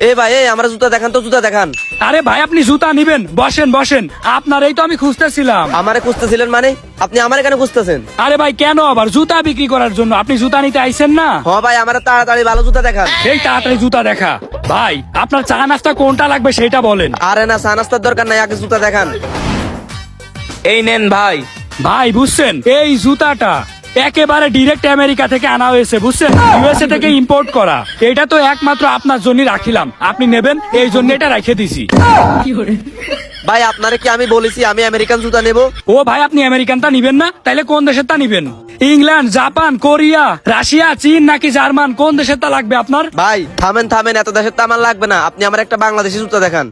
এ ভাই এই আমার জুতা দেখান তো, জুতা দেখান। আরে ভাই আপনি জুতা নিবেন, বসেন বসেন, আপনার এই তো আমি খুঁজতেছিলাম। আমারে খুঁজতেছিলেন মানে? আপনি আমার এখানে খুঁজতেছেন? আরে ভাই কেন আবার? জুতা বিক্রি করার জন্য। আপনি জুতা নিতে আইছেন না? হ ভাই, আমার তাড়াতাড়ি ভালো জুতা দেখান। এই তাড়াতাড়ি জুতা দেখা। ভাই আপনার চা নাস্তা কোনটা লাগবে সেটা বলেন। আরে না, চা নাস্তার দরকার নাই, আগে জুতা দেখান। এই নেন ভাই। ভাই বুঝছেন, এই জুতাটা একেবারে ডিরেক্ট আমেরিকা থেকে আনা হয়েছে, বুঝছেন, ইউএসএ থেকে ইম্পোর্ট করা। এটা তো একমাত্র আপনার জন্য রাখিলাম, আপনি নেবেন এই জন্য এটা রেখে দিছি। ভাই আপনারে কি আমি বলেছি আমি আমেরিকান জুতা নেব? ও ভাই আপনি আমেরিকানটা নিবেন না? তাইলে কোন দেশেরটা নিবেন? ইংল্যান্ড, জাপান, কোরিয়া, রাশিয়া, চীন নাকি জার্মান, কোন দেশেরটা লাগবে আপনার? ভাই থামেন থামেন, এত দেশের তো আমার লাগবে না, আপনি আমার একটা বাংলাদেশি জুতা দেখান।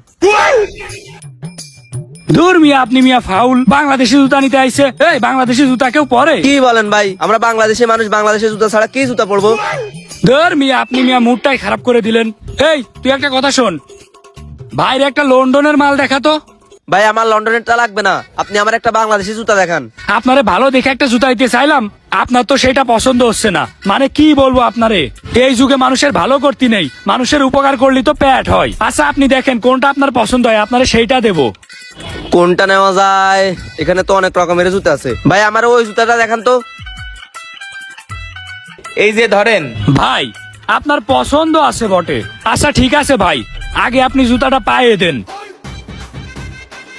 দূর মিয়া, আপনি মিয়া ফাউল। বাংলাদেশি জুতা নিতে আইছে? এই বাংলাদেশি জুতা কেউ পরে? কি বলেন ভাই? আমরা বাংলাদেশি মানুষ, বাংলাদেশের জুতা ছাড়া কি জুতা পরবো? দূর মিয়া, আপনি মিয়া মুডটাই খারাপ করে দিলেন। এই তুই একটা কথা শোন, বাইরে একটা লন্ডনের মাল দেখাতো। ভাই আমার লন্ডনেরটা লাগবে না, আপনি আমার একটা বাংলাদেশি জুতা দেখান। আপনারে ভালো দেখে একটা জুতা দিতে চাইলাম, আপনার তো সেটা পছন্দ হচ্ছে না। মানে কি বলবো আপনারে, এই যুগে মানুষের ভালো করতে নেই, মানুষের উপকার করলে তো পেট হয়। আচ্ছা আপনি দেখেন কোনটা আপনার পছন্দ হয়, আপনারে সেইটা দেবো। কোনটা নেওয়া যায়? এখানে তো অনেক রকমের জুতা আছে। ভাই আমার ওই জুতাটা দেখান তো। এই যে ধরেন। ভাই আপনার পছন্দ আছে বটে। আচ্ছা ঠিক আছে ভাই, আগে আপনি জুতাটা পায়ে দেন।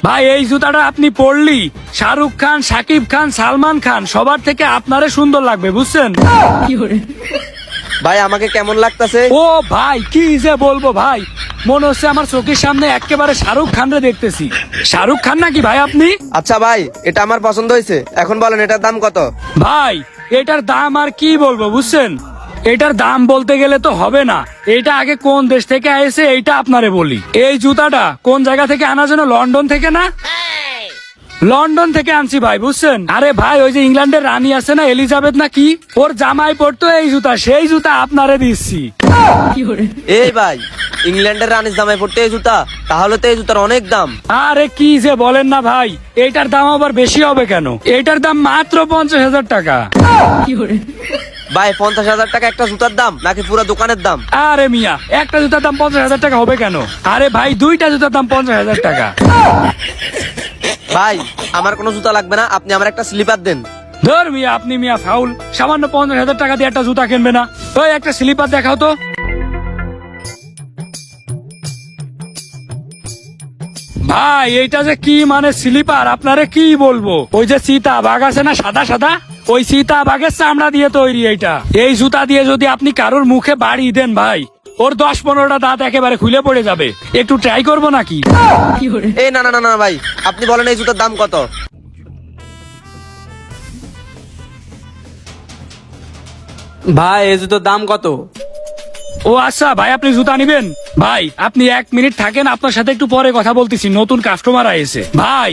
ভাই এই জুতাটা আপনি পরলি শাহরুখ খান, শাকিব খান, সালমান খান সবার থেকে আপনারে সুন্দর লাগবে, বুঝছেন? ভাই আমাকে কেমন লাগতেছে? ও ভাই কি যে বলবো ভাই, মনে হচ্ছে আমার চোখের সামনে একেবারে শাহরুখ খান রে দেখতেছি। শাহরুখ খান নাকি ভাই আপনি? আচ্ছা ভাই এটা আমার পছন্দ হয়েছে, এখন বলেন এটার দাম কত? ভাই এটার দাম আর কি বলবো, বুঝছেন, এটার দাম বলতে গেলে তো হবে না। এটা আগে কোন দেশ থেকে আসে এইটা আপনারে বলি। এই জুতাটা কোন জায়গা থেকে আনা যেন? লন্ডন থেকে না? লন্ডন থেকে আনছি ভাই, বুঝছেন। আরে ভাই ওই যে ইংল্যান্ডের রানী আছে না, এলিজাবেথ না কি, ওর জামাই পড়তো এই জুতা, সেই জুতা আপনারে দিচ্ছি। এই ভাই ইংল্যান্ডের রানীর দামে পড়তে এই জুতা? তাহলে তো এই জুতার অনেক দাম। আরে কি যে বলেন না ভাই, এইটার দাম আবার বেশি হবে কেন? এইটার দাম মাত্র 50,000 টাকা। ভাই 50,000 টাকা একটা জুতার দাম নাকি পুরো দোকানের দাম? আরে মিয়া, একটা জুতার দাম 50,000 টাকা হবে কেন? আরে ভাই দুইটা জুতার দাম 50,000 টাকা। ভাই আমার কোনো জুতা লাগবে না, আপনি আমার একটা স্লিপার দেন। ধর মিয়া, আপনি মিয়া ফাউল। সামান্য 50,000 টাকা দিয়ে একটা জুতা কিনবে না? ওই একটা স্লিপার দেখাও তো। ভাই এইটা যে কি মানে স্লিপার, আপনারে কি বলবো, ওই যে চিতা বাঘ আছে না সাদা সাদা, ওই চিতা বাঘের চামড়া দিয়ে তৈরি এইটা। এই জুতা দিয়ে যদি আপনি কারোর মুখে বাড়ি দেন ভাই, ওর 10-15টা দাঁত একেবারে খুলে পড়ে যাবে। একটু ট্রাই করবো নাকি? এই না না না না ভাই, আপনি বলেন এই জুতার দাম কত? ভাই এই জুতোর দাম কত? ও আচ্ছা ভাই আপনি জুতা নিবেন? ভাই আপনি 1 মিনিট থাকেন, আপনার সাথে একটু পরে কথা বলতেছি, নতুন কাস্টমার আইছে। ভাই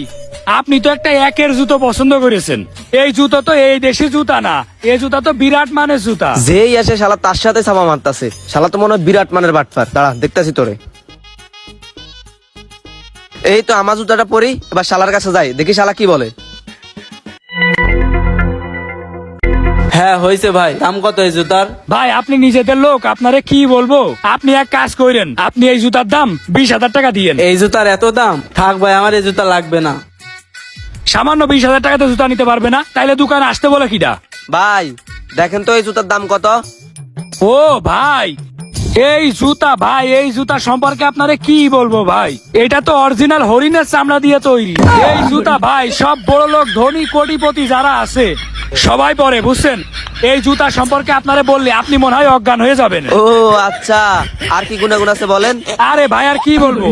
আপনি তো একটা একের জুতো পছন্দ করেছেন, এই জুতো তো এই দেশি জুতা না, এই জুতা তো বিরাট মানের জুতা। যেই আসে শালা তার সাথে ছাপা মারতাছে, শালা তো মনে হয় বিরাট মানের বাটপার। দাঁড়া দেখতাছি তোরে। এই তো আমার জুতাটা পরি, এবার শালার কাছে যাই, দেখি শালা কি বলে। হ্যাঁ হয়েছে ভাই, দাম কত এই জুতার? ভাই আপনি নিজেদের লোক, আপনারে কি বলবো, আপনি এক কাজ করেন, আপনি এই জুতার দাম 20,000 টাকা দিয়েন। এই জুতার এত দাম? থাক ভাই, আমার এই জুতা লাগবে না। সামান্য 20,000 টাকাতে জুতা নিতে পারবে না? তাইলে দোকানে আসতে বলে কিটা? ভাই দেখেন তো এই জুতার দাম কত? ও ভাই এই জুতা, ভাই এই জুতা সম্পর্কে আপনারে কি বলবো ভাই, এটা তো অরিজিনাল হরিণের চামড়া দিয়ে তৈরি। এই জুতা ভাই সব বড় লোক, ধনী, কোটিপতি যারা আছে সবাই পরে, বুঝছেন। এই জুতা সম্পর্কে আপনারে বললে আপনি মনে হয় অজ্ঞান হয়ে যাবেন। ও আচ্ছা, আর কি গুণাগুণ আছে বলেন? আরে ভাই আর কি বলবো,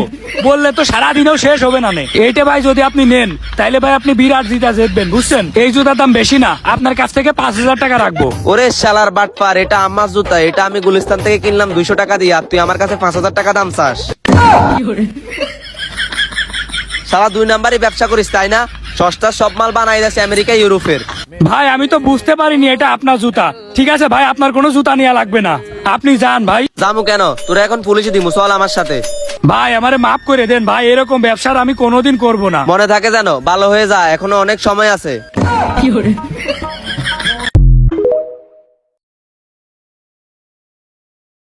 বললে তো সারাদিনেও শেষ হবে না। এইটা ভাই যদি আপনি নেন তাইলে ভাই আপনি বিরাট জুতা জিতবেন, বুঝছেন। এই জুতার দাম বেশি না, আপনার কাছ থেকে 5,000 টাকা রাখবো। ওরে শালার বাটপার, এটা আমার জুতা, এটা আমি গুলিস্তান থেকে কিনলাম 200 টাকা দিয়ে, আর তুই আমার কাছে 5,000 টাকা দাম চাস? শালা 2 নাম্বারই ব্যবসা করিস তাই না? সস্তার সব মাল বানাই যাচ্ছে আমেরিকা ইউরোপের। ভাই আমি তো বুঝতে পারিনি এটা আপনার জুতা। ঠিক আছে ভাই, আপনার কোনো জুতা নেওয়া লাগবে না, আপনি যান ভাই। জামু কেন? তোরা এখন পুলিশে দিমু, চল আমার সাথে। ভাই আমারে মাফ করে দেন ভাই, এরকম ব্যবসার আমি কোনোদিন করব না। মনে থাকে যেন, ভালো হয়ে যা, এখনো অনেক সময় আছে।